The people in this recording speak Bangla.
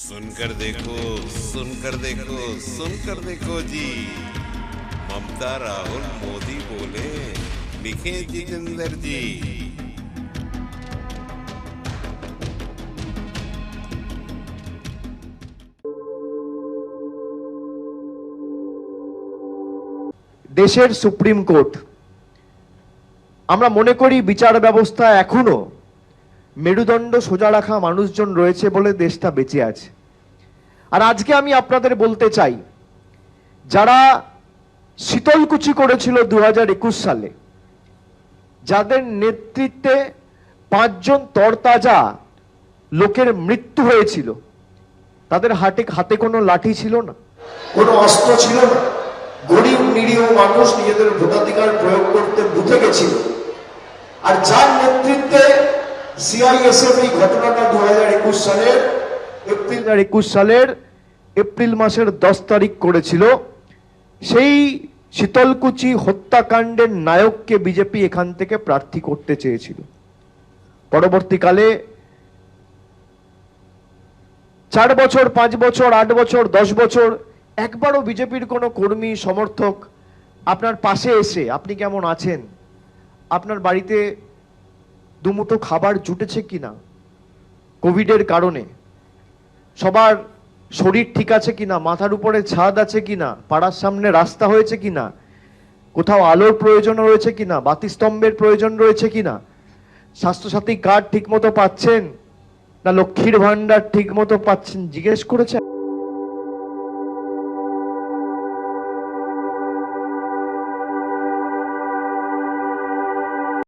सुनकर देखो सुनकर देखो सुनकर देखो जी। ममता राहुल मोदी बोले, लिखे जितेंद्र जी। দেশের সুপ্রিম কোর্ট, আমরা মনে করি বিচার ব্যবস্থা এখনো মেরুদণ্ড সোজা রাখা মানুষজন রয়েছে বলে দেশটা বেঁচে আছে। আর আজকে আমি আপনাদের বলতে চাই, যারা শীতলকুচি করেছিল 2021 সালে, যাদের নেতৃত্বে 5 জন তরতাজা লোকের মৃত্যু হয়েছিল, তাদের হাতে কোনো লাঠি ছিল না, কোনো অস্ত্র ছিল না। গরিব নিরীহ মানুষ নিজেদের ভোটাধিকার প্রয়োগ করতে বুঝে গেছিল। আর যার নেতৃত্বে সিআইএসএফ এই ঘটনাটা 2021 সালের এপ্রিল মাসের 10 তারিখ করেছিল, সেই শীতলকুচি হত্যাকাণ্ডের নায়ককে বিজেপি এখান থেকে প্রার্থী করতে চেয়েছিল। পরবর্তীকালে 4 বছর, 5 বছর, 8 বছর, 10 বছর একবারও বিজেপির কোনো কর্মী সমর্থক আপনার পাশে এসে আপনি কেমন আছেন, আপনার বাড়িতে দুমুঠো খাবার জুটেছে কিনা, কোভিডের কারণে সবার শরীর ঠিক আছে কিনা, মাথার উপরে ছাদ আছে কিনা, পাড়ার সামনে রাস্তা হয়েছে কিনা, কোথাও আলোর প্রয়োজন রয়েছে কিনা, বাতিস্তম্ভের প্রয়োজন রয়েছে কিনা, স্বাস্থ্যসাথী কার্ড ঠিক মতো পাচ্ছেন না, লক্ষ্মীর ভান্ডার ঠিক মতো পাচ্ছেন, জিজ্ঞেস করেছেন?